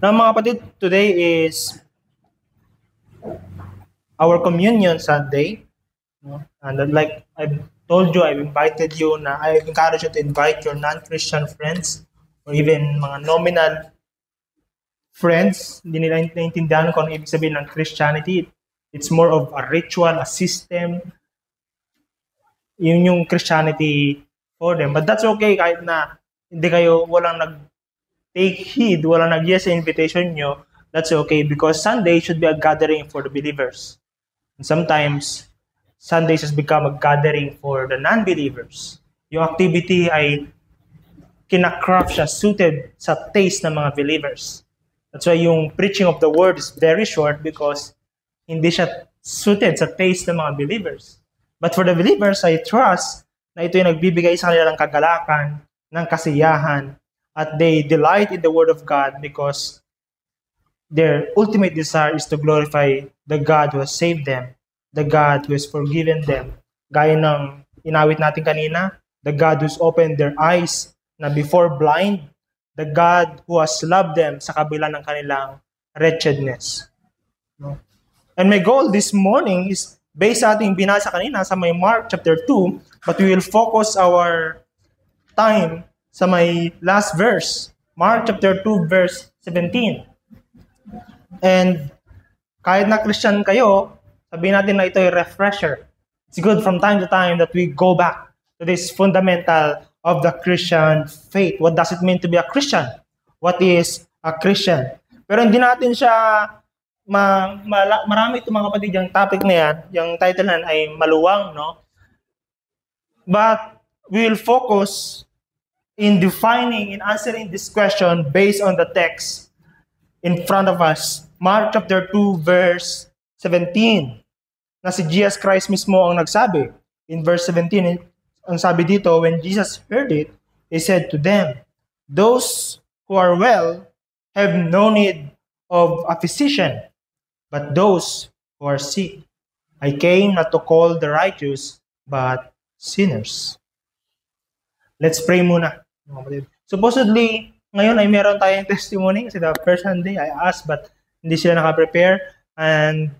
Now mga kapatid, today is our communion Sunday. No? And like I've told you, I've invited you I encourage you to invite your non-Christian friends or even mga nominal friends. Hindi nila naintindihan kung ano ibig sabihin ng Christianity. It's more of a ritual, a system. Yun yung Christianity for them. But that's okay kahit na hindi kayo, walang nag-take heed, walang nag-yes sa invitation nyo. That's okay because Sunday should be a gathering for the believers. And sometimes, Sundays has become a gathering for the non-believers. Yung activity ay kinakraft siya, suited sa taste ng mga believers. That's why yung preaching of the word is very short because hindi siya suited sa taste ng mga believers. But for the believers, I trust na ito yung nagbibigay sa kanila ng kagalakan, ng kasiyahan, at they delight in the Word of God because their ultimate desire is to glorify the God who has saved them, the God who has forgiven them. Gaya ng inawit natin kanina, the God who's opened their eyes na before blind, the God who has loved them sa kabila ng kanilang wretchedness. No? And my goal this morning is based sa ating binasa kanina sa may Mark chapter 2, but we will focus our time sa may last verse, Mark chapter 2 verse 17. And kahit na Christian kayo, sabihin natin na ito ay refresher. It's good from time to time that we go back to this fundamental of the Christian faith. What does it mean to be a Christian? What is a Christian? Pero hindi natin siya marami itong mga kapatid yung topic na yan, yung title na ay maluwang, no? But we will focus in defining, in answering this question based on the text in front of us. Mark chapter 2 verse 17. Na si Jesus Christ mismo ang nagsabi. In verse 17, ang sabi dito, when Jesus heard it, He said to them, those who are well have no need of a physician, but those who are sick. I came not to call the righteous, but sinners. Let's pray muna. Supposedly, ngayon ay meron tayong testimony kasi the first Sunday I asked but hindi sila naka-prepare. And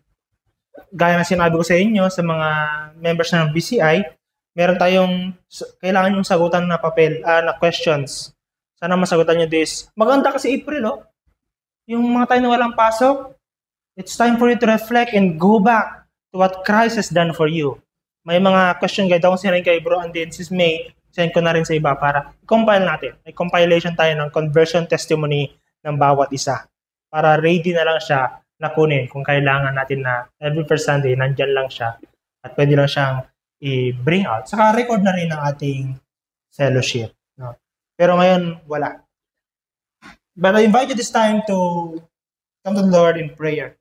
gaya na sinabi ko sa inyo, sa mga members ng BCI, meron tayong kailangan yung sagutan na papel, na questions. Sana masagutan nyo this. Maganda kasi April, oh. Yung mga tayo na walang pasok, it's time for you to reflect and go back to what Christ has done for you. May mga question guide ako sinayin kay Bro and then sis May, send ko na rin sa iba para compile natin. May compilation tayo ng conversion testimony ng bawat isa. Para ready na lang siya na kunin kung kailangan natin na every first Sunday, nandyan lang siya at pwede lang siyang i-bring out. Saka record na rin ng ating fellowship. No? Pero ngayon, wala. But I invite you this time to come to the Lord in prayer.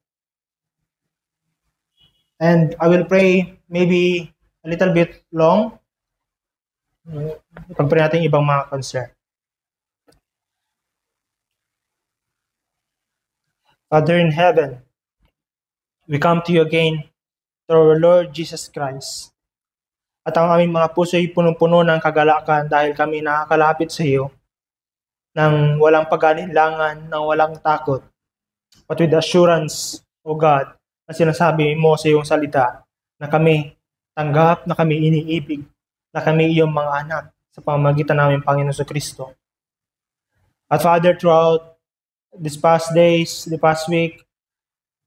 And I will pray maybe a little bit long. Pag-pray natin ibang mga concern. Father in heaven, we come to you again through our Lord Jesus Christ. At ang aming mga puso ay punong-puno ng kagalakan dahil kami nakakalapit sa iyo ng walang pag-alinlangan, ng walang takot. But with assurance, O God, na sinasabi mo sa iyong salita na kami tanggap, na kami iniibig, na kami iyong mga anak sa pamamagitan namin Panginoon sa Kristo. At Father, throughout these past days, the past week,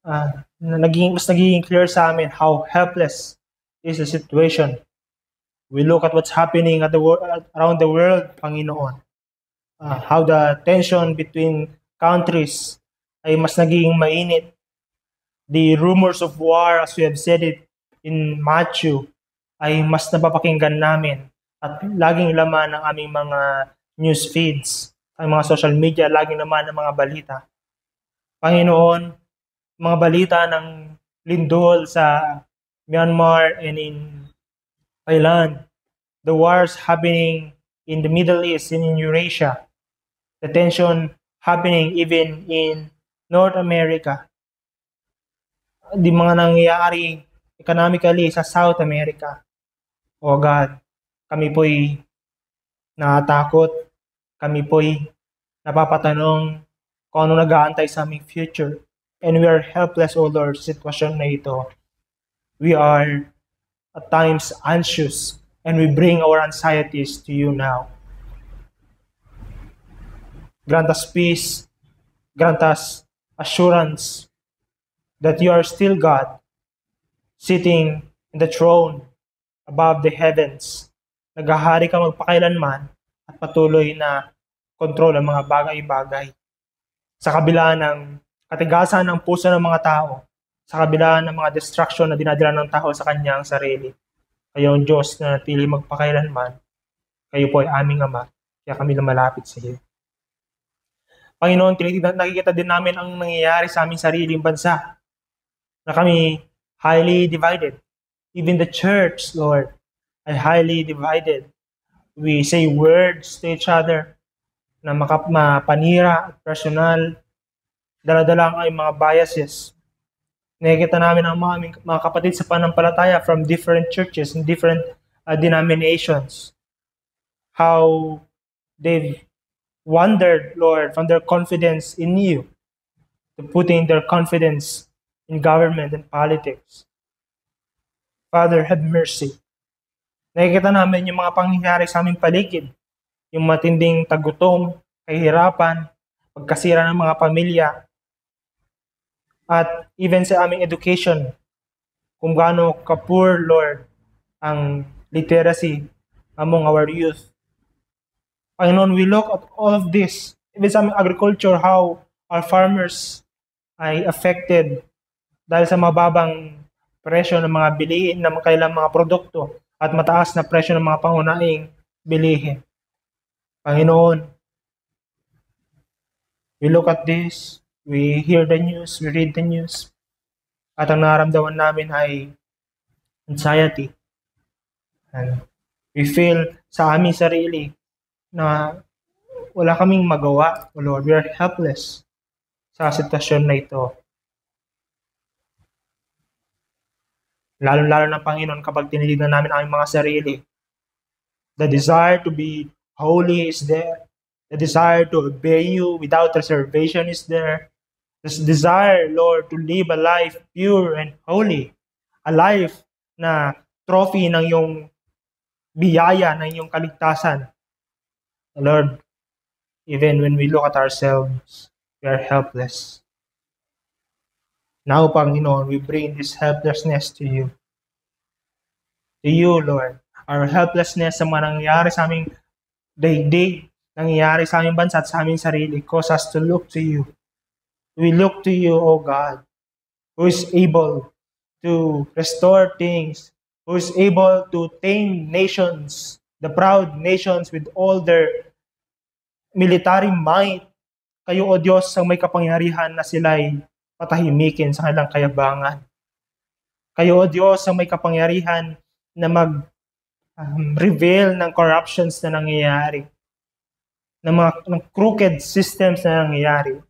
mas naging clear sa amin how helpless is the situation. We look at what's happening around the world, Panginoon. How the tension between countries ay mas naging mainit. The rumors of war, as we have said it in Matthew, ay mas napapakinggan namin at laging laman ng aming mga news feeds, ang mga social media, laging laman ng mga balita. Panginoon, mga balita ng lindol sa Myanmar and in Thailand, the wars happening in the Middle East and in Eurasia, the tension happening even in North America, di mga nangyayari economically sa South America. O God, kami po'y natatakot, kami po'y napapatanong kung ano nag-aantay sa aming future. And we are helpless, O Lord, sa sitwasyon na ito. We are at times anxious, and we bring our anxieties to you now. Grant us peace, grant us assurance that you are still God, sitting in the throne above the heavens. Naghahari ka magpakailanman at patuloy na kontrol ang mga bagay-bagay. Sa kabila ng katigasan ng puso ng mga tao, sa kabila ng mga distraction na dinadala ng tao sa kanyang sarili, kayo ang Diyos na natili magpakailanman. Kayo po ay aming Ama, kaya kami lumalapit sa iyo. Panginoon, nakikita din namin ang nangyayari sa aming sariling bansa, na kami highly divided. Even the church, Lord, ay highly divided. We say words to each other na mapanira at personal. Dala-dala ang mga biases. Nakikita namin ang mga kapatid sa panampalataya from different churches and different denominations. How they've wandered, Lord, from their confidence in you to putting their confidence in government and politics. Father, have mercy. Nakikita namin yung mga pangyayari sa aming paligid, yung matinding tagutom, kahirapan, pagkasira ng mga pamilya, at even sa aming education, kung gaano ka-poor, Lord, ang literacy among our youth. Panginoon, we look at all of this, even sa aming agriculture, how our farmers ay affected dahil sa mababang presyo ng mga bilihin ng kailang mga produkto at mataas na presyo ng mga pangunahing bilihin. Panginoon, we look at this, we hear the news, we read the news, at ang nararamdaman namin ay anxiety. And we feel sa aming sarili na wala kaming magawa. O Lord, we are helpless sa sitwasyon na ito. Lalo-lalo na, Panginoon, kapag tinitignan namin ang mga sarili, the desire to be holy is there. The desire to obey you without reservation is there. The desire, Lord, to live a life pure and holy. A life na trophy ng iyong biyaya, ng iyong kaligtasan. Lord, even when we look at ourselves, we are helpless. Now, Panginoon, we bring this helplessness to you. To you, Lord. Our helplessness sa mga nangyayari sa aming daigdig, nangyayari sa aming bansa at sa aming sarili, cause us to look to you. We look to you, O God, who is able to restore things, who is able to tame nations, the proud nations with all their military might. Kayo, O Diyos, ang may kapangyarihan na sila'y patahimikin sa kanilang kayabangan. Kayo, O Diyos, ang may kapangyarihan na mag-reveal ng corruptions na nangyayari, ng crooked systems na nangyayari.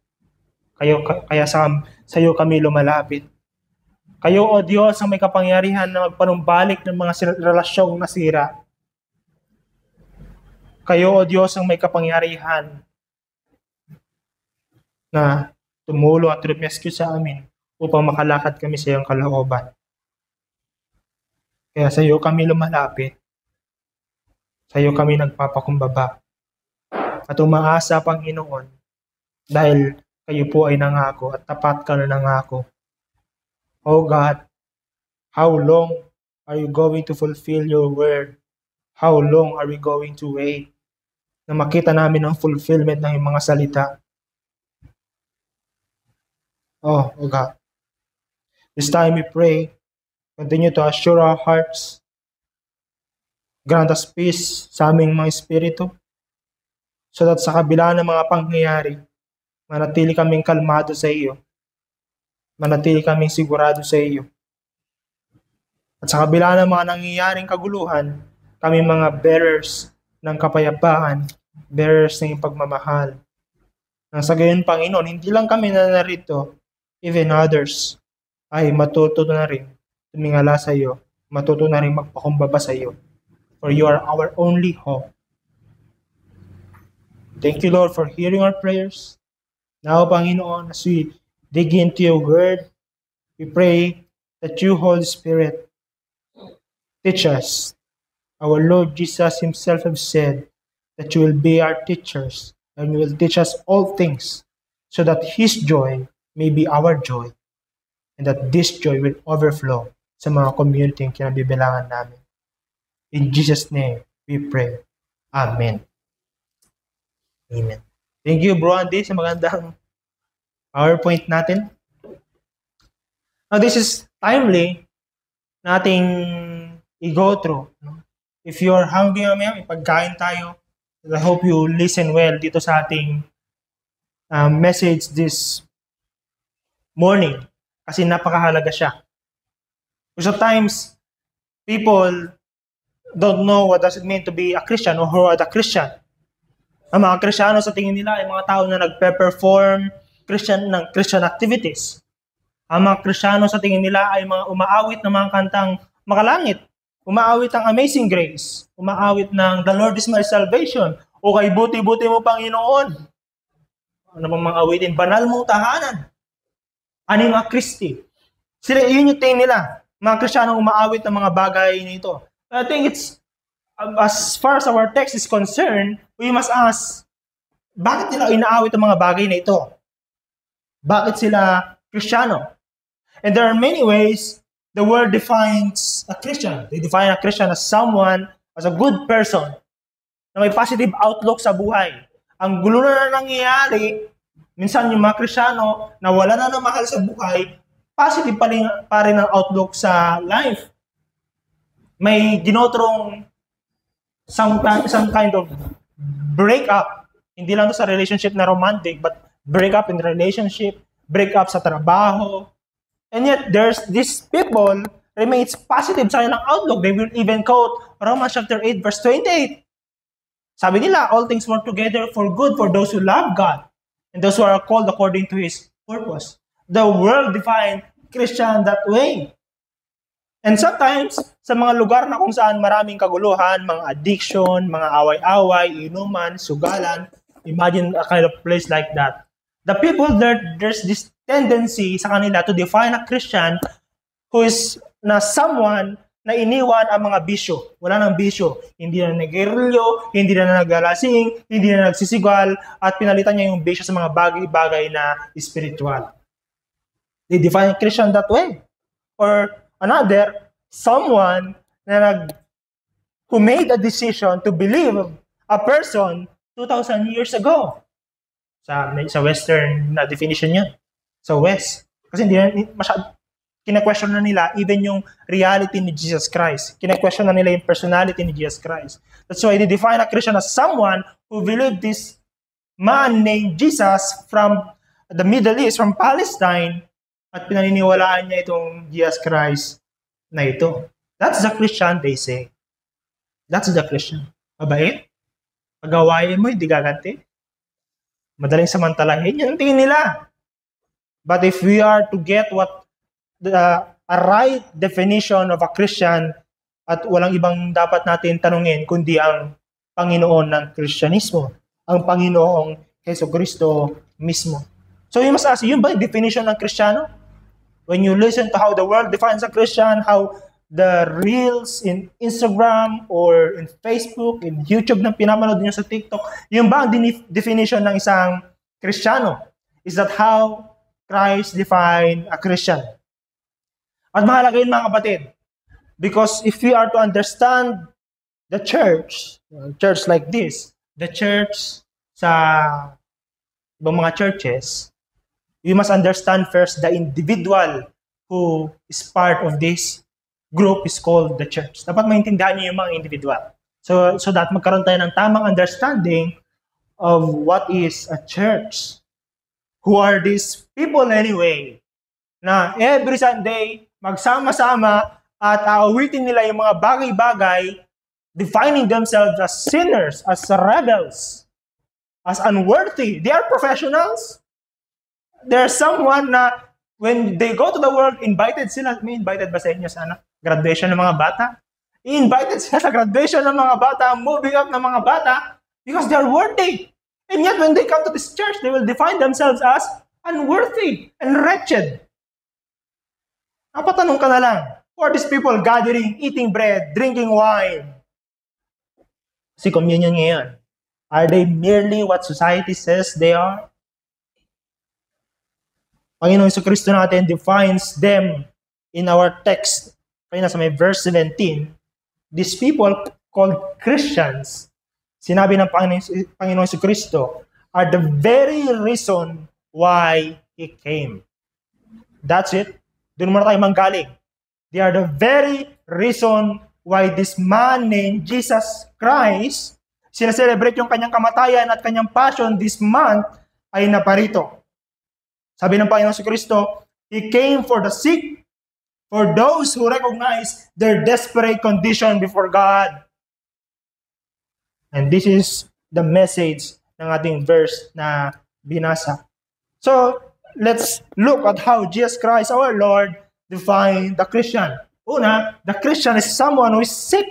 Kaya sa iyo kami lumalapit. Kayo, O Diyos, ang may kapangyarihan na magpanumbalik ng mga relasyong nasira. Kayo, O Diyos, ang may kapangyarihan na tumulong at rescue sa amin upang makalakad kami sa iyong kalooban. Kaya sa iyo kami lumalapit. Sa iyo kami nagpapakumbaba. At umaasa, Panginoon, dahil kayo po ay nangako at tapat ka na nangako. Oh God, how long are you going to fulfill your word? How long are we going to wait na makita namin ang fulfillment ng iyong mga salita? Oh God, this time we pray, continue to assure our hearts, grant us peace sa aming mga espiritu, so that sa kabila ng mga pangyayari, manatili kaming kalmado sa iyo, manatili kaming sigurado sa iyo. At sa kabila ng mga nangyayaring kaguluhan, kami mga bearers ng kapayapaan, bearers ng iyong pagmamahal. Nang sa gayon, Panginoon, hindi lang kami na narito, even others ay matuto na rin tumingala sa iyo, matuto na rin magpakumbaba sa iyo. For you are our only hope. Thank you, Lord, for hearing our prayers. Now, Panginoon, as we dig into your word, we pray that you, Holy Spirit, teach us. Our Lord Jesus himself has said that you will be our teachers and you will teach us all things so that his joy may be our joy and that this joy will overflow sa mga community yung kinabibilangan namin. In Jesus' name, we pray. Amen. Amen. Thank you, Bro Andy, sa magandang PowerPoint natin. Now, this is timely nating i-go through. If you're hungry mamaya, ipagkain tayo. I hope you listen well dito sa ating message this morning kasi napakahalaga siya. Sometimes, people don't know what does it mean to be a Christian or who are the Christian. Ang mga Kristiyano sa tingin nila ay mga tao na nagpe-perform Christian activities. Ang mga Kristiyano sa tingin nila ay mga umaawit ng mga kantang makalangit. Umaawit ng Amazing Grace. Umaawit ng The Lord is my salvation. O kay buti-buti mo, Panginoon. Ano bang mga awitin? Banal mong tahanan. Anima Christi. Sila, yun yung tingin nila. Mga Kristiyano umaawit ng mga bagay nito. I think it's, as far as our text is concerned, we must ask, bakit nila inaawit ang mga bagay na ito? Bakit sila Kristiyano? And there are many ways the world defines a Christian. They define a Christian as someone, as a good person, na may positive outlook sa buhay. Ang gulo na nangyayari, minsan yung mga Kristiyano na wala na ng mahal sa buhay, positive pa rin ang outlook sa life. May ginotrong some kind of breakup. Hindi lang to sa relationship na romantic, but breakup in relationship, breakup sa trabaho. And yet, these people remains positive sa kanilang outlook. They will even quote Romans chapter 8, verse 28. Sabi nila, all things work together for good for those who love God and those who are called according to His purpose. The world defined Christian that way. And sometimes, sa mga lugar na kung saan maraming kaguluhan, mga addiction, mga away-away, inuman, sugalan, imagine a kind of place like that. The people there, there's this tendency sa kanila to define a Christian who is na someone na iniwan ang mga bisyo. Wala nang bisyo. Hindi na nag-irilyo, hindi na nagalasing, hindi na nagsisigal, at pinalitan niya yung bisyo sa mga bagay-bagay na spiritual. They define a Christian that way. Or another, someone na who made a decision to believe a person 2,000 years ago. Sa Western na definition yun. Sa West. Kasi hindi na kina-question na nila even yung reality ni Jesus Christ. Kina-question na nila yung personality ni Jesus Christ. That's why they define a Christian as someone who believed this man named Jesus from the Middle East, from Palestine, at pinaniniwalaan niya itong Jesus Christ na ito. That's the Christian, they say. That's the Christian. Mabait? Pag-awayin mo, hindi gaganti. Madaling samantalahin, yun ang tingin nila. But if we are to get what a right definition of a Christian, at walang ibang dapat natin tanungin kundi ang Panginoon ng Kristyanismo, ang Panginoong Jesucristo mismo. So you must ask, yun ba yung definition ng Kristiyano? When you listen to how the world defines a Christian, how the reels in Instagram or in Facebook, in YouTube na pinapanood niyo sa TikTok, yung ba ang definition ng isang Kristiyano? Is that how Christ defined a Christian? At mahalaga yun, mga kapatid. Because if we are to understand the church like this, the church sa ibang mga churches, we must understand first the individual who is part of this group is called the church. Dapat maintindihan niyo yung mga individual. So that magkaroon tayo ng tamang understanding of what is a church. Who are these people anyway? Na every Sunday, magsama-sama at aawitin nila yung mga bagay-bagay, defining themselves as sinners, as rebels, as unworthy. They are professionals. There's someone na when they go to the world, invited sila. May invited ba sa inyo sa graduation ng mga bata? I-invited sila sa graduation ng mga bata, moving up ng mga bata, because they're worthy. And yet, when they come to this church, they will define themselves as unworthy and wretched. Napatanong ka na lang, who are these people gathering, eating bread, drinking wine? Si communion ngayon. Are they merely what society says they are? Panginoong Jesucristo natin defines them in our text. Kaya nasa may verse 17, these people called Christians, sinabi ng Panginoong Jesucristo, are the very reason why He came. That's it. Doon muna tayo manggaling. They are the very reason why this man named Jesus Christ, sinaselebrate yung kanyang kamatayan at kanyang passion this month, ay naparito. Sabi ng Panginoon Jesucristo, He came for the sick, for those who recognize their desperate condition before God. And this is the message ng ating verse na binasa. So, let's look at how Jesus Christ, our Lord, defined the Christian. Una, the Christian is someone who is sick.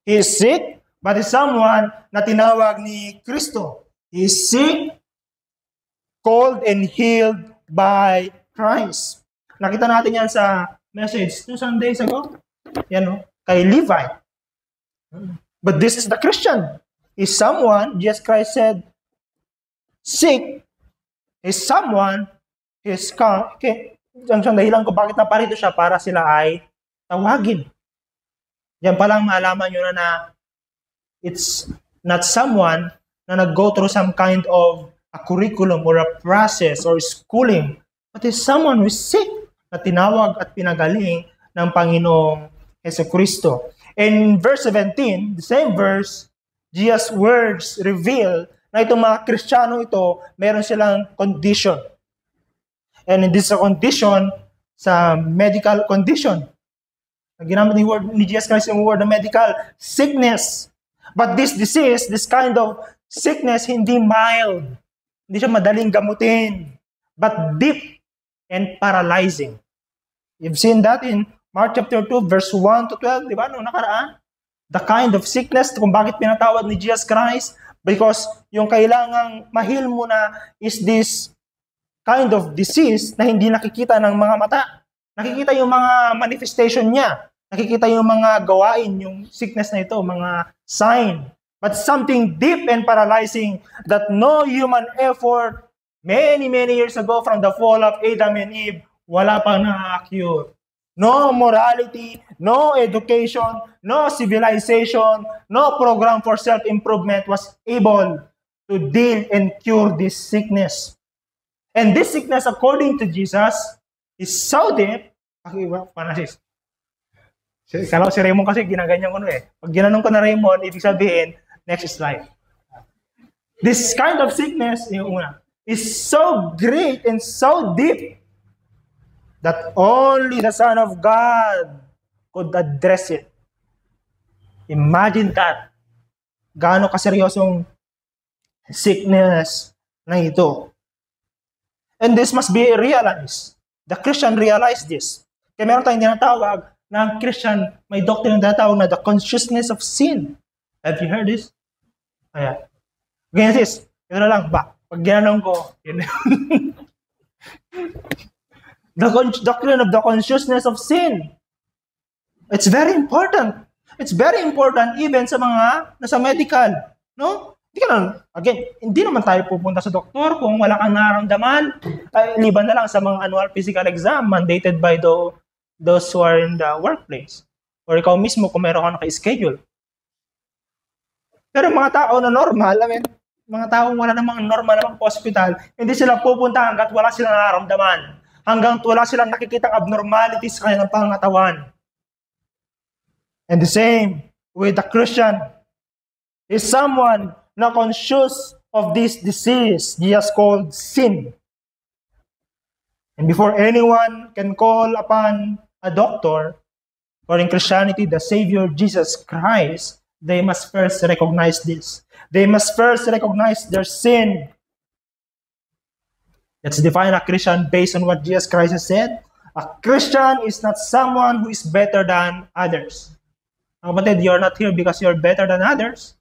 He is sick, but is someone na tinawag ni Kristo. He is sick, called and healed by Christ. Nakita natin yan sa message 2 Sundays ago. Yan o, kay Levi. But this is the Christian. Is someone, Jesus Christ said, sick, is someone, is okay. Ang dahilan ko bakit naparito siya para sila ay tawagin. Yan palang maalaman nyo na it's not someone na nag-go through some kind of a curriculum or a process or schooling, but it's someone who is sick na tinawag at pinagaling ng Panginoong Jesucristo. In verse 17, the same verse, Jesus' words reveal na itong mga Kristiyano ito, meron silang condition. And this is a condition sa medical condition. Ginamit ni Jesus Christ yung word na medical sickness. But this disease, this kind of sickness, hindi mild. Hindi siya madaling gamutin, but deep and paralyzing. You've seen that in Mark chapter 2, verse 1 to 12, di ba? Noong nakaraan. The kind of sickness, kung bakit pinatawag ni Jesus Christ, because yung kailangang mahil mo na is this kind of disease na hindi nakikita ng mga mata. Nakikita yung mga manifestation niya. Nakikita yung mga gawain, yung sickness na ito, mga sign. But something deep and paralyzing that no human effort many years ago from the fall of Adam and Eve, wala pa na-cure. No morality, no education, no civilization, no program for self-improvement was able to deal and cure this sickness. And this sickness, according to Jesus, is so deep. Panasis. Kala ko si Raymond kasi ginaganyan ko eh. Pag ginanong ko na Raymond, ibig sabihin, next slide. This kind of sickness, yung una, is so great and so deep that only the Son of God could address it. Imagine that. Gaano kaseryosong sickness na ito. And this must be realized. The Christian realized this. Kaya meron tayong tinatawag na ang Christian, may doctrine na tinatawag na the consciousness of sin. Have you heard this? Ayan. Ganyan sis. Ito na lang ba? Pag ginanong ko, yun. The doctrine of the consciousness of sin. It's very important. It's very important even sa mga nasa medical. No? Hindi ka lang, again, hindi naman tayo pupunta sa doktor kung wala kang nararamdaman. Liban na lang sa mga annual physical exam mandated by those who are in the workplace. Or ikaw mismo kung meron ka naka-schedule. Pero mga tao na normal, mga taong wala namang normal namang hospital, hindi sila pupunta hanggat wala silang nararamdaman. Hanggang wala silang nakikitang abnormalities sa kanilang pangatawan. And the same with the Christian is someone na conscious of this disease Jesus called sin. And before anyone can call upon a doctor, or in Christianity, the Savior Jesus Christ, they must first recognize this. They must first recognize their sin. Let's define a Christian based on what Jesus Christ has said. A Christian is not someone who is better than others. Kapatid, you're not here because you're better than others.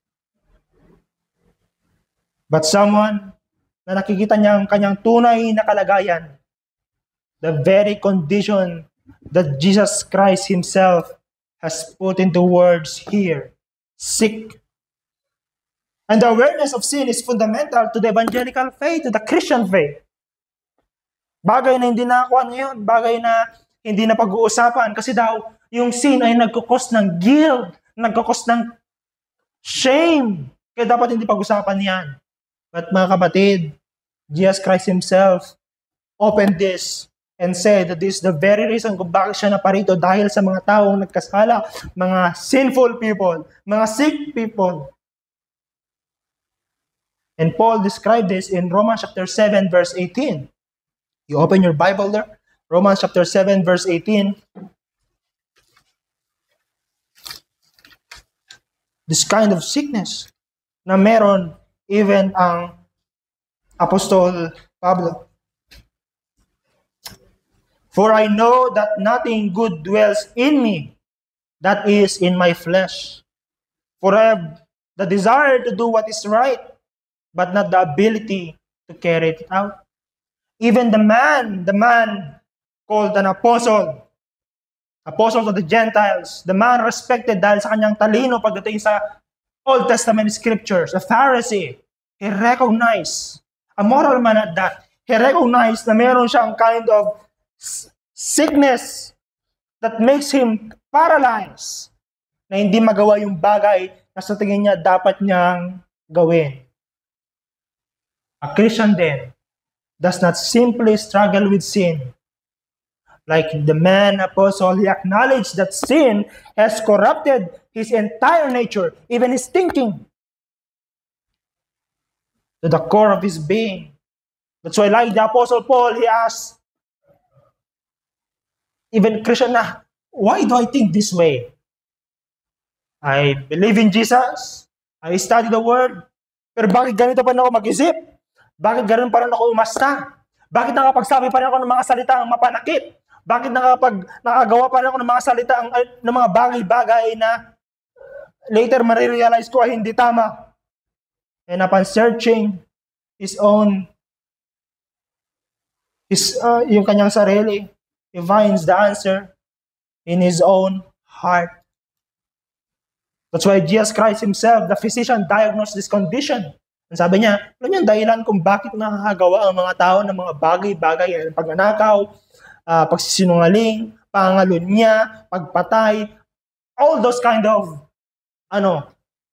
but someone na nakikita niya ang kanyang tunay na kalagayan, the very condition that Jesus Christ Himself has put into words here, sick. And the awareness of sin is fundamental to the evangelical faith, to the Christian faith. Bagay na hindi nakakuha ngayon, bagay na hindi na pag-uusapan kasi daw yung sin ay nagkukos ng guilt, nagkukos ng shame. Kaya dapat hindi pag-usapan yan. But mga kapatid, Jesus Christ Himself opened this and said that this is the very reason kung bakit siya naparito dahil sa mga taong nagkasala, mga sinful people, mga sick people. And Paul described this in Romans chapter 7 verse 18. You open your Bible there. Romans chapter 7 verse 18. This kind of sickness na meron even ang Apostol Pablo. For I know that nothing good dwells in me, that is in my flesh. For I have the desire to do what is right, but not the ability to carry it out. Even the man called an apostle to the Gentiles, the man respected dahil sa kanyang talino pagdating sa Old Testament scriptures, a Pharisee, he recognized, a moral man at that, he recognized na meron siyang kind of sickness that makes him paralyzed, na hindi magawa yung bagay na sa tingin niya dapat niyang gawin. A Christian then does not simply struggle with sin. Like the man apostle, he acknowledged that sin has corrupted his entire nature, even his thinking, to the core of his being. That's why like the apostle Paul, he asked, even Christian na, why do I think this way? I believe in Jesus, I study the Word, pero bakit ganito pa na ako mag-isip? Bakit ganoon pa rin ako umasta? Bakit nakapagsabi pa rin ako ng mga salitang mapanakit? Bakit nakagawa pa rin ako ng mga salitang ng mga bagay-bagay na later marirealize ko ay hindi tama? And upon searching yung kanyang sarili, he finds the answer in his own heart. That's why Jesus Christ Himself, the physician, diagnosed this condition. Sabi niya, alam niyo ang dahilan kung bakit nakakagawa ang mga tao ng mga bagay-bagay, pagnanakaw, pagsisinungaling, pangalunya, pagpatay, all those kind of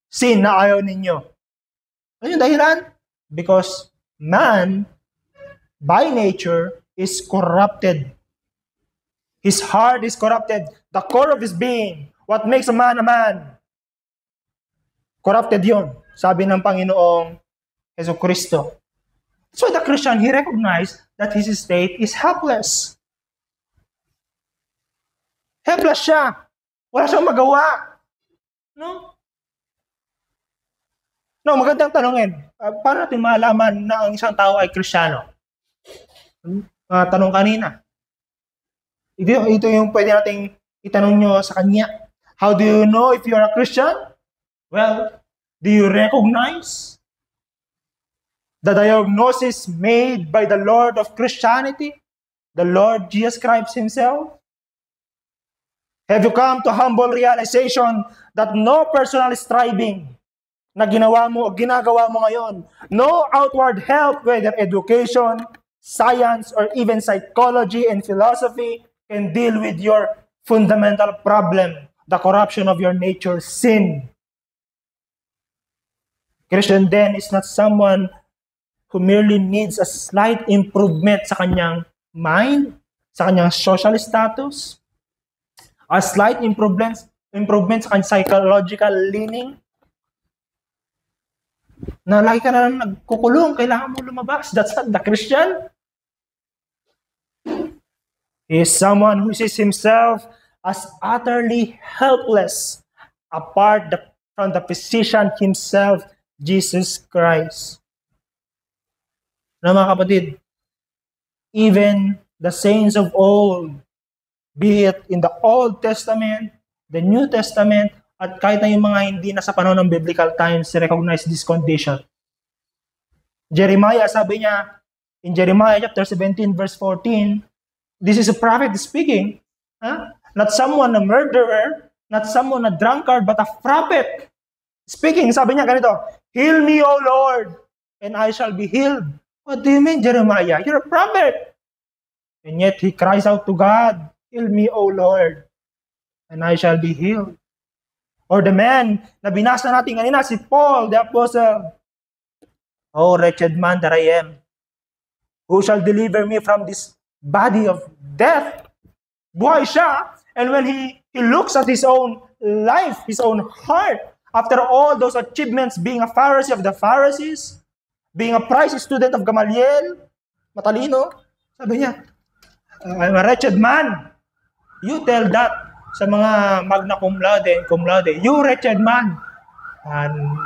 sin na ayaw ninyo. Ano yung dahilan? Because man, by nature, is corrupted. His heart is corrupted. The core of his being, what makes a man, corrupted yun. Sabi ng Panginoong Jesucristo. So the Christian, he recognized that his state is helpless. Helpless siya. Wala siyang magawa. No, magandang tanongin. Paano natin malaman na ang isang tao ay Kristiyano? Tanong kanina. Ito yung pwede nating itanong nyo sa kanya. How do you know if you're a Christian? Well, do you recognize the diagnosis made by the Lord of Christianity, the Lord Jesus Christ Himself? Have you come to humble realization that no personal striving na ginawa mo o ginagawa mo ngayon, no outward help, whether education, science, or even psychology and philosophy, can deal with your fundamental problem, the corruption of your nature, sin? Christian then is not someone who merely needs a slight improvement sa kanyang mind, sa kanyang social status, a slight improvement sa kanyang psychological leaning, na lagi ka na lang nagkukulong, kailangan mo lumabas. That's not the Christian. He is someone who sees himself as utterly helpless apart from the physician Himself, Jesus Christ. Na mga kapatid, even the saints of old, be it in the Old Testament, the New Testament, at kahit na yung mga hindi na sa panahon ng biblical times, recognize this condition. Jeremiah, sabi niya, in Jeremiah chapter 17, verse 14, this is a prophet speaking. Not someone a murderer, not someone a drunkard, but a prophet speaking. Sabi niya ganito, heal me, O Lord, and I shall be healed. What do you mean, Jeremiah? You're a prophet. And yet he cries out to God, heal me, O Lord, and I shall be healed. Or the man na binasa natin kanina, si Paul, the apostle. Oh, wretched man that I am, who shall deliver me from this body of death? Buhay siya. And when he looks at his own life, his own heart, after all those achievements, being a Pharisee of the Pharisees, being a prized student of Gamaliel, matalino, sabi niya, I'm a wretched man. You tell that sa mga magna cum laude, you wretched man. And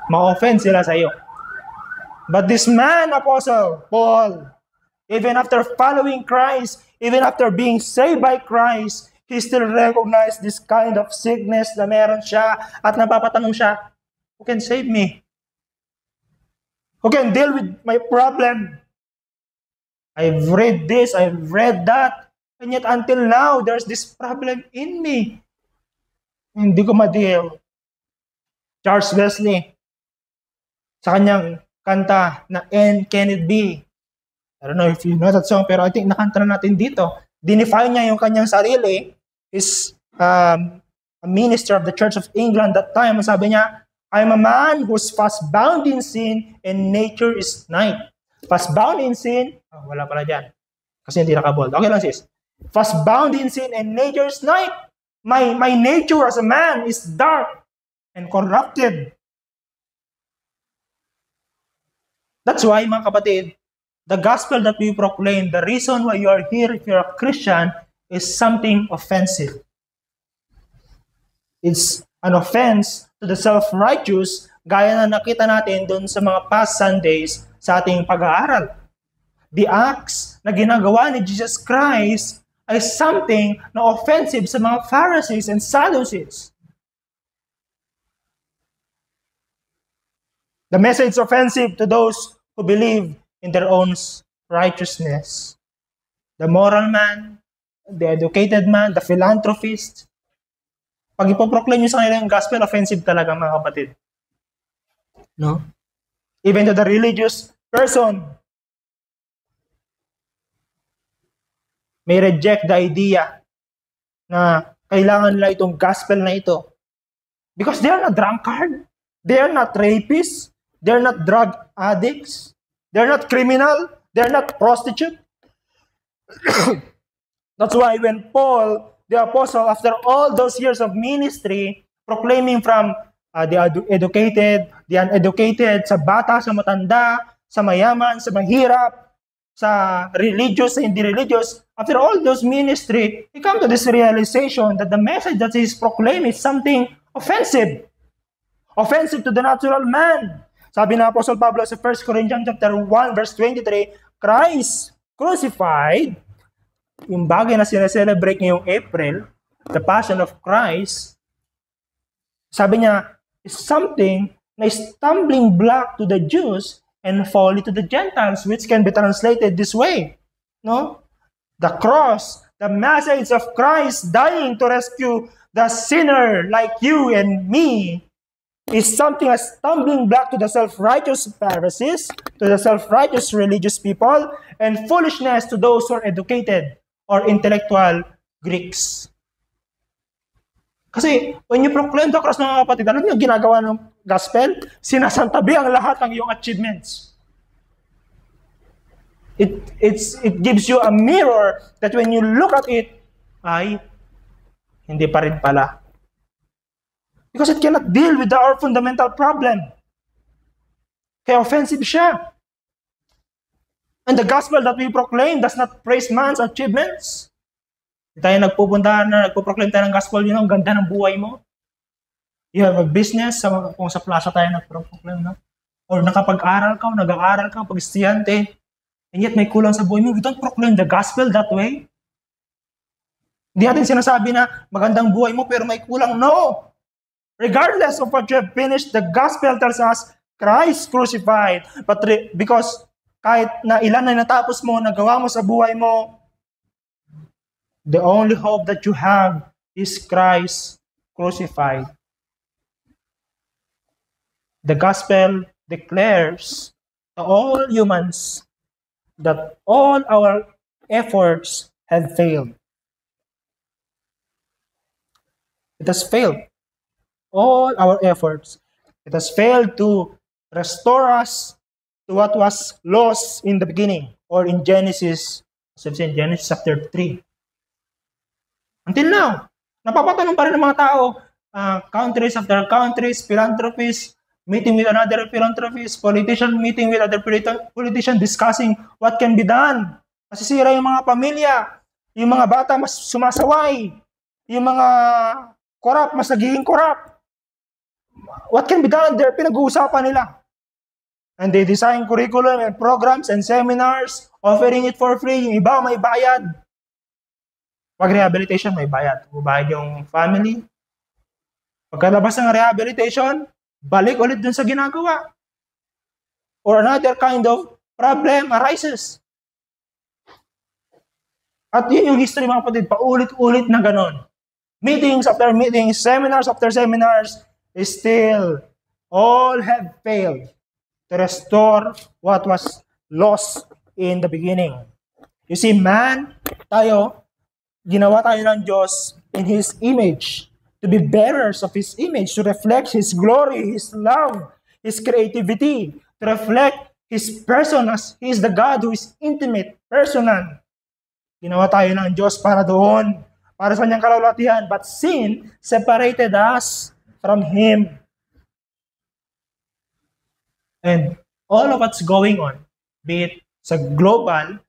ma-offend sila sa iyo. But this man, Apostle Paul, even after following Christ, even after being saved by Christ, he still recognized this kind of sickness na meron siya at napapatanong siya, who can save me? Who can deal with my problem? I've read this, I've read that, and yet until now, there's this problem in me. Hindi ko ma-deal. Charles Wesley, sa kanyang kanta na And Can It Be? I don't know if you know that song, pero I think nakanta na natin dito. Dinefine niya yung kanyang sarili. Is a minister of the Church of England that time. Sabi niya, I'm a man who's fast bound in sin and nature is night. Fast bound in sin, wala pala dyan. Kasi hindi nakabold. Okay lang sis. Fast bound in sin and nature is night. My nature as a man is dark and corrupted. That's why, mga kapatid, the gospel that we proclaim, the reason why you are here if you're a Christian, is something offensive. It's an offense to the self-righteous, gaya na nakita natin doon sa mga past Sundays sa ating pag-aaral. The acts na ginagawa ni Jesus Christ ay something na offensive sa mga Pharisees and Sadducees. The message is offensive to those who believe in their own righteousness. The moral man, the educated man, the philanthropist. Pag ipoproclaim nyo sa kanila yung gospel, offensive talaga, mga kapatid. No? Even to the religious person, may reject the idea na kailangan nila itong gospel na ito. Because they are not drunkard. They are not rapists. They are not drug addicts. They are not criminal. They are not prostitute. That's why when Paul, the apostle, after all those years of ministry, proclaiming from the educated, the uneducated, sa bata, sa matanda, sa mayaman, sa mahirap, sa religious, sa hindi religious, after all those ministry, he come to this realization that the message that he is proclaiming is something offensive. Offensive to the natural man. Sabi na Apostle Pablo sa 1 Corinthians chapter 1, verse 23, Christ crucified, yung bagay na sinaselebrate ngayong April, the Passion of Christ, sabi niya, is something na stumbling block to the Jews and folly to the Gentiles, which can be translated this way. No? The cross, the message of Christ dying to rescue the sinner like you and me, is something a stumbling block to the self-righteous Pharisees, to the self-righteous religious people, and foolishness to those who are educated or intellectual Greeks. Kasi when you proclaim the cross, mga kapatid, alam niyo ginagawa ng gospel? Sinasantabi ang lahat ng iyong achievements. It gives you a mirror that when you look at it, ay, hindi pa rin pala. Because it cannot deal with our fundamental problem. Kaya offensive siya. And the gospel that we proclaim does not praise man's achievements. Hindi tayo nagpupunta na nagpo-proclaim tayo ng gospel, yun ang ganda ng buhay mo. You have a business, kung sa plaza tayo nagpo-proclaim, no? Or nakapag-aral ka, nag-aaral ka, pag-estudyante, and yet may kulang sa buhay mo. We don't proclaim the gospel that way. Hindi natin sinasabi na magandang buhay mo pero may kulang. No! Regardless of what you have finished, the gospel tells us Christ crucified. But because kahit na ilan na natapos mo, nagawa mo sa buhay mo, the only hope that you have is Christ crucified. The gospel declares to all humans that all our efforts have failed. It has failed. All our efforts. It has failed to restore us to what was lost in the beginning, or in Genesis chapter 3. Until now, napapatanong pa rin ng mga tao, countries after countries, philanthropists, meeting with another philanthropist, politician meeting with other politician, discussing what can be done. Masisira yung mga pamilya, yung mga bata mas sumasaway, yung mga corrupt mas nagiging corrupt. What can be done? They're pinag-uusapan nila. And they design curriculum and programs and seminars, offering it for free. Yung iba may bayad. Pag rehabilitation, may bayad. Bayad yung family. Pagkalabas ng rehabilitation, balik ulit dun sa ginagawa. Or another kind of problem arises. At yun yung history, mga kapatid, paulit-ulit na ganon. Meetings after meetings, seminars after seminars, still, all have failed to restore what was lost in the beginning. You see, man, ginawa tayo ng Diyos in His image, to be bearers of His image, to reflect His glory, His love, His creativity, to reflect His person as He is the God who is intimate, personal. Ginawa tayo ng Diyos para doon, para sa kanyang kalawalatian. But sin separated us from Him. And all of what's going on, be it sa global,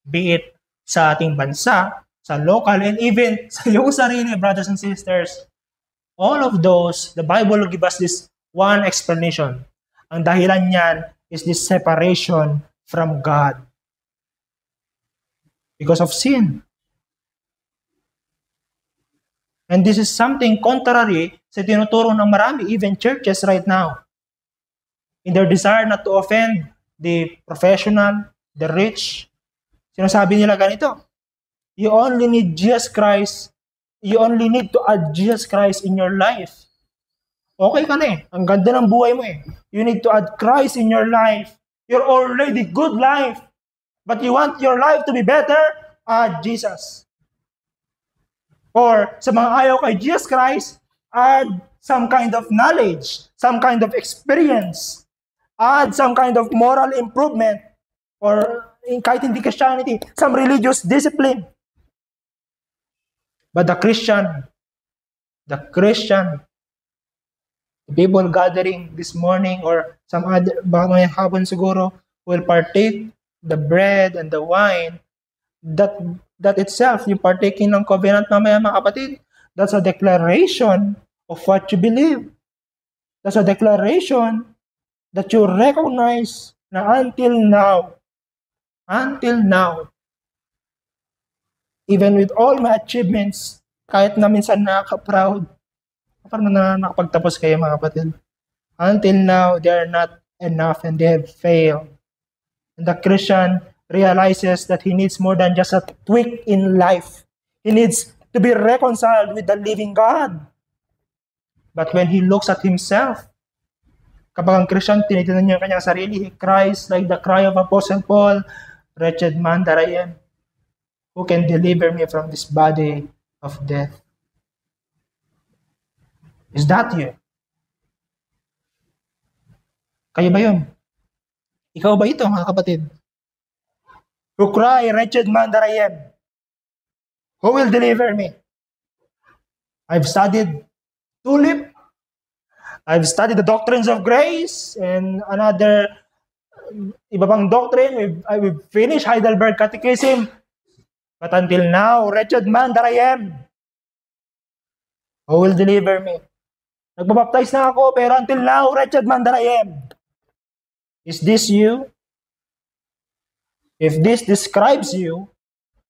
be it sa ating bansa, sa local, and even sa iyong sarili, brothers and sisters, all of those, the Bible will give us this one explanation. Ang dahilan niyan is this separation from God. Because of sin. And this is something contrary sa tinuturo ng marami, even churches right now. In their desire not to offend the professional, the rich, sinasabi nila ganito, you only need Jesus Christ. You only need to add Jesus Christ in your life. Okay ka na eh. Ang ganda ng buhay mo eh. You need to add Christ in your life. You're already good life. But you want your life to be better? Add Jesus. Or sa mga ayaw kay Jesus Christ, add some kind of knowledge, some kind of experience, add some kind of moral improvement, or kahit hindi Christianity, some religious discipline. But the Christian, the people gathering this morning or some other, baka may hapon siguro, will partake the bread and the wine, that itself, yung partaking ng covenant mamaya, mga kapatid, that's a declaration of what you believe. That's a declaration that you recognize na until now, even with all my achievements, kahit na minsan nakaka-proud, parang nakapagtapos kayo, mga kapatid. Until now, they are not enough and they have failed. And the Christian realizes that he needs more than just a tweak in life. He needs to be reconciled with the living God. But when he looks at himself, kapag ang Christian, tinitingnan niya ang kanyang sarili, he cries like the cry of Apostle Paul, wretched man that I am, who can deliver me from this body of death? Is that you? Kayo ba yun? Ikaw ba ito, mga kapatid? Who cry, wretched man that I am, who will deliver me? I've studied TULIP. I've studied the doctrines of grace and another iba pang doctrine. We've finished Heidelberg Catechism. But until now, wretched man that I am, who will deliver me? Nagbabaptize na ako, pero until now, wretched man that I am. Is this you? If this describes you,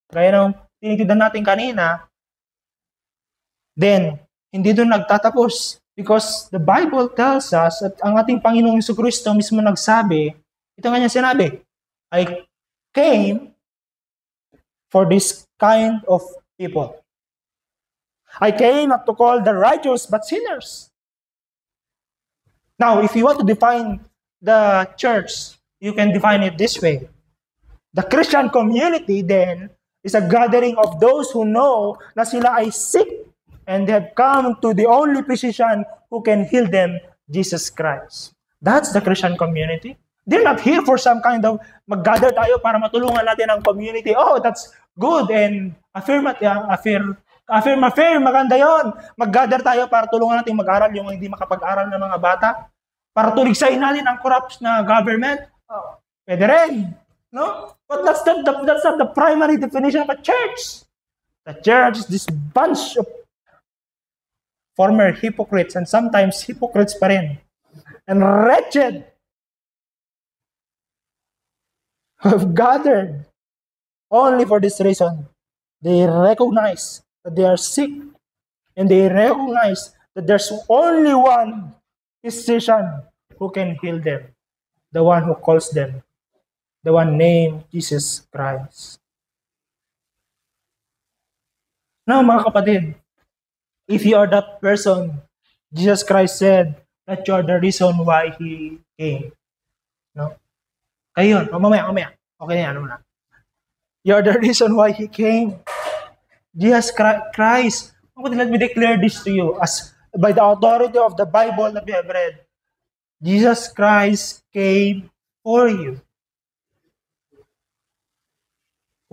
gaya ng tinitignan natin kanina, then, hindi doon nagtatapos Because the Bible tells us at ang ating Panginoong Jesucristo mismo nagsabi, ito nga niya sinabi, I came for this kind of people. I came not to call the righteous but sinners. Now, if you want to define the church, you can define it this way. The Christian community then is a gathering of those who know na sila ay sick and they have come to the only physician who can heal them, Jesus Christ. That's the Christian community. They're not here for some kind of mag-gather tayo para matulungan natin ang community. Oh, that's good and affirm, maganda yon. Mag-gather tayo para tulungan natin mag-aral yung hindi makapag-aral ng mga bata. Para tuligsayin natin ang corrupt na government. Oh, pwede rin. No? But that's not the primary definition of a church. The church is this bunch of former hypocrites and sometimes hypocrites pa rin. And wretched have gathered only for this reason. They recognize that they are sick and they recognize that there's only one physician who can heal them. The one who calls them. The one named Jesus Christ. Now, mga kapatid, if you are that person, Jesus Christ said that you are the reason why He came. No? Kayo, mamaya. Okay na yan, ano na. You are the reason why He came. Jesus Christ, let me declare this to you as by the authority of the Bible that we have read. Jesus Christ came for you.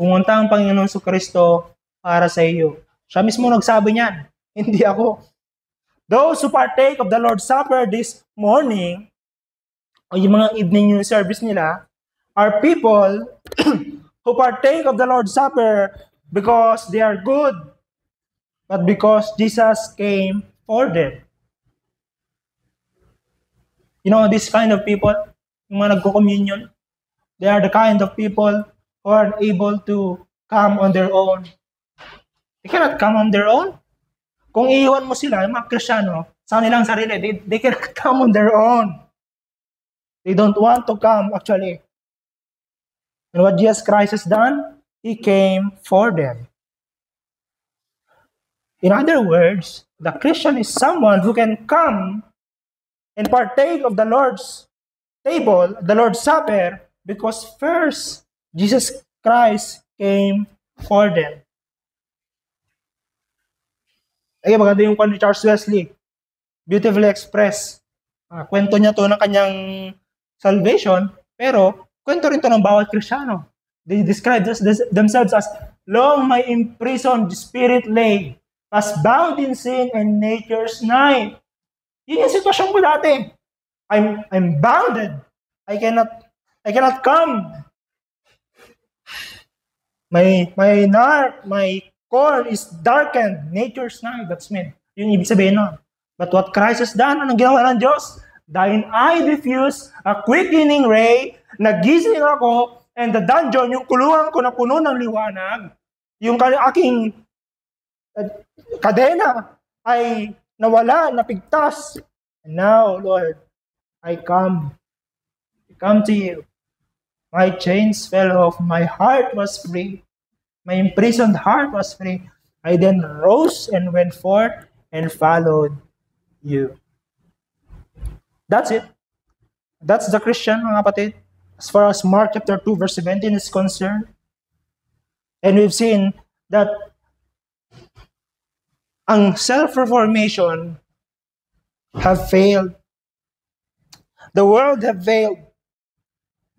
Pumunta ang Panginoon Jesucristo para sa iyo. Siya mismo nagsabi niyan, hindi ako. Those who partake of the Lord's Supper this morning, o yung mga evening news service nila, are people who partake of the Lord's Supper because they are good, but because Jesus came for them. You know, this kind of people, yung mga nagko-communion, they are the kind of people who are able to come on their own. They cannot come on their own. Kung iiwan mo sila, yung mga Kristiyano, sa kanilang sarili, they cannot come on their own. They don't want to come, actually. And what Jesus Christ has done, He came for them. In other words, the Christian is someone who can come and partake of the Lord's table, the Lord's Supper, because first, Jesus Christ came for them. Ay, maganda yung kwan ni Charles Wesley. Beautifully expressed. Kwento niya to ng kanyang salvation, pero kwento rin to ng bawat Kristiyano. They describe themselves as, long my imprisoned spirit lay, as bound in sin and nature's night. Yun yung sitwasyon ko dati. I'm bounded. I cannot come. My core is darkened. Nature's night. That's mean. Yun ibig sabihin nun. But what Christ has done, anong ginawa ng Diyos? Thine eye diffuse a quickening ray, nagising ako, and the dungeon, yung kulungan ko na puno ng liwanag, yung aking kadena ay nawala, napigtas. And now, Lord, I come to you. My chains fell off. My heart was free. My imprisoned heart was free. I then rose and went forth and followed you. That's it. That's the Christian, mga kapatid. As far as Mark chapter 2, verse 17 is concerned. And we've seen that ang self-reformation have failed. The world have failed.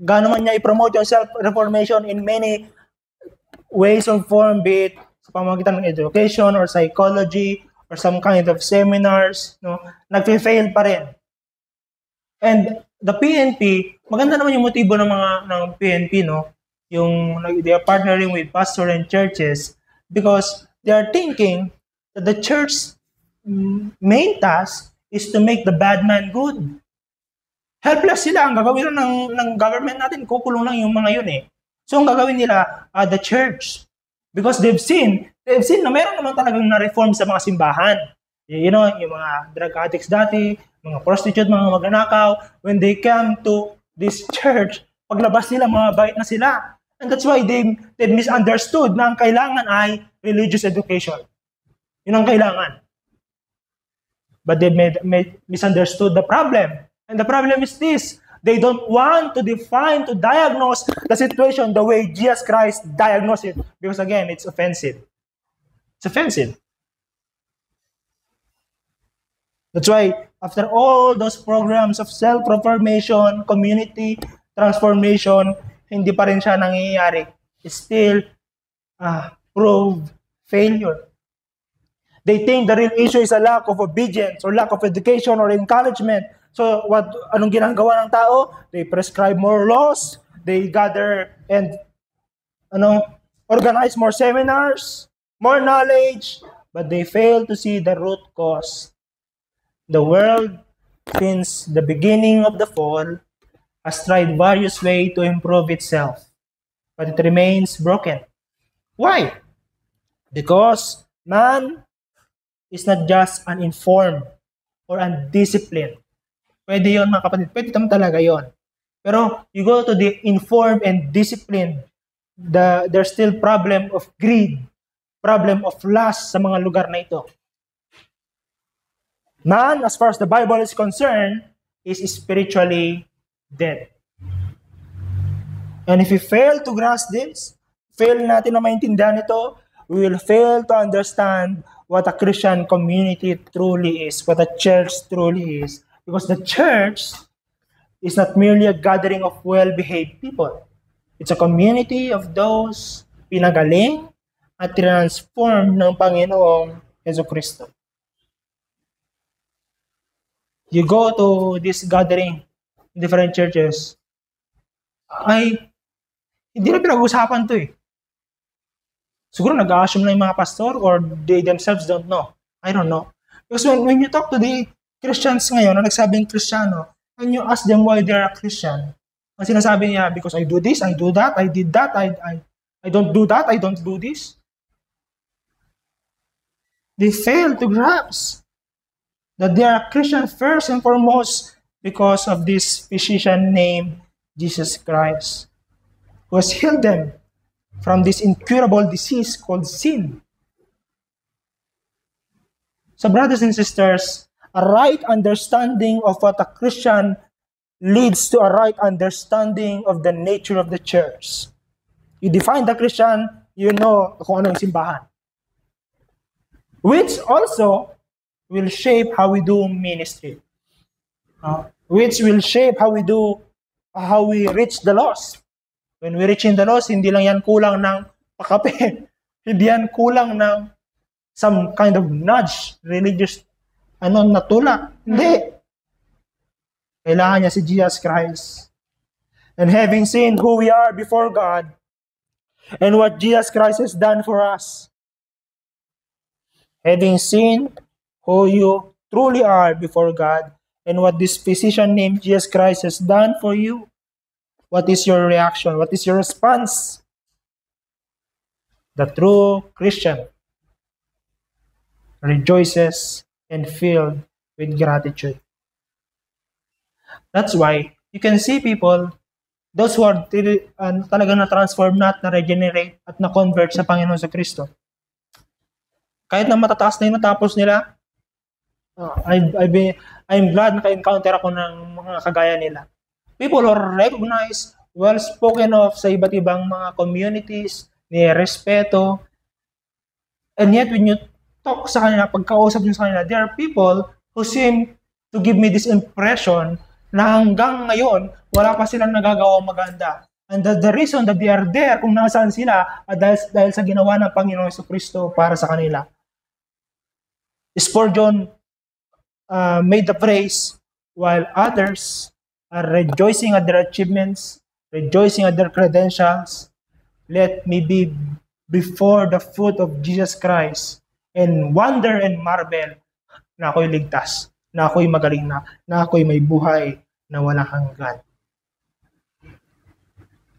Gaano man niya i-promote yung self-reformation in many ways or form, be it sa pamamagitan ng education or psychology or some kind of seminars, no, nagfe-fail pa rin. And the PNP, maganda naman yung motibo ng PNP, no? Yung they are partnering with pastors and churches because they are thinking that the church's main task is to make the bad man good. Helpless sila. Ang gagawin ng government natin, kukulong lang yung mga yun eh. So ang gagawin nila, the church. Because they've seen na meron naman talagang na-reform sa mga simbahan. You know, yung mga drug addicts dati, mga prostitute, mga magnanakaw, when they come to this church, paglabas nila, mga bait na sila. And that's why they misunderstood na ang kailangan ay religious education. Yun ang kailangan. But they misunderstood the problem. And the problem is this. They don't want to define, to diagnose the situation the way Jesus Christ diagnosed it. Because again, it's offensive. It's offensive. That's why, after all those programs of self-reformation, community transformation, hindi pa rin siya nangyayari. It's still proved failure. They think the real issue is a lack of obedience or lack of education or encouragement. So, anong ginagawa ng tao? They prescribe more laws, they gather and organize more seminars, more knowledge, but they fail to see the root cause. The world, since the beginning of the fall, has tried various ways to improve itself, but it remains broken. Why? Because man is not just uninformed or undisciplined. Pwede yun, mga kapatid. Pwede naman talaga yun. Pero you go to the informed and disciplined, there's still problem of greed, problem of lust sa mga lugar na ito. Man, as far as the Bible is concerned, is spiritually dead. And if we fail to grasp this, fail natin na maintindihan ito, we will fail to understand what a Christian community truly is, what a church truly is. Because the church is not merely a gathering of well-behaved people. It's a community of those pinagaling at transformed ng Panginoong Jesucristo. You go to this gathering in different churches, hindi na pinag-usapan to eh. Siguro nag-assume na yung mga pastor or they themselves don't know. I don't know. Because when you talk to the Christians ngayon na nagsabing Kristiyano, and you ask them why they're a Christian, ang sinasabi niya, because I do this, I do that, I did that, I don't do that, I don't do this. They fail to grasp that they are Christian first and foremost because of this physician named Jesus Christ, who has healed them from this incurable disease called sin. So brothers and sisters, a right understanding of what a Christian leads to a right understanding of the nature of the church. You define the Christian, you know kung ano yung simbahan. Which also will shape how we do ministry. Which will shape how we reach the lost. When we reach in the lost, hindi lang yan kulang ng pakape. Hindi yan kulang ng some kind of nudge, religious, natulak. Hindi. Kailangan niya si Jesus Christ. And having seen who we are before God, and what Jesus Christ has done for us, having seen who you truly are before God, and what this physician named Jesus Christ has done for you, what is your reaction? What is your response? The true Christian rejoices and filled with gratitude. That's why you can see people, those who are talagang na-transform na at na-regenerate at na-convert sa Panginoon sa Kristo. Kahit na matataas na yung natapos nila, I'm glad naka-encounter ako ng mga kagaya nila. People are recognized, well spoken of sa iba't ibang mga communities, ni-respeto. And yet when you talk sa kanila, pagkausap nyo sa kanila, there are people who seem to give me this impression na hanggang ngayon, wala pa silang nagagawang maganda. And the reason that they are there, kung nasaan sila, dahil sa ginawa ng Panginoong Jesucristo para sa kanila. Spurgeon made the praise, while others are rejoicing at their achievements, rejoicing at their credentials, let me be before the foot of Jesus Christ and wonder and marvel na ako'y ligtas, na ako'y magaling na ako'y may buhay na walang hanggan.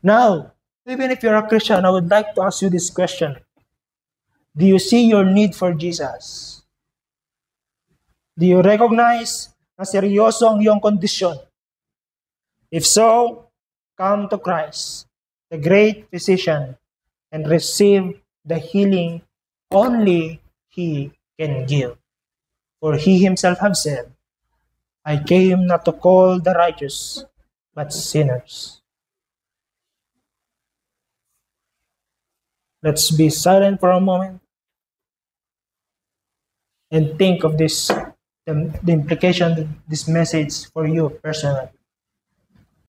Now, even if you're a Christian, I would like to ask you this question. Do you see your need for Jesus? Do you recognize na seryoso ang iyong kondisyon? If so, come to Christ, the great physician, and receive the healing only He can give. For He Himself have said, I came not to call the righteous, but sinners. Let's be silent for a moment and think of this, the implication of this message for you personally.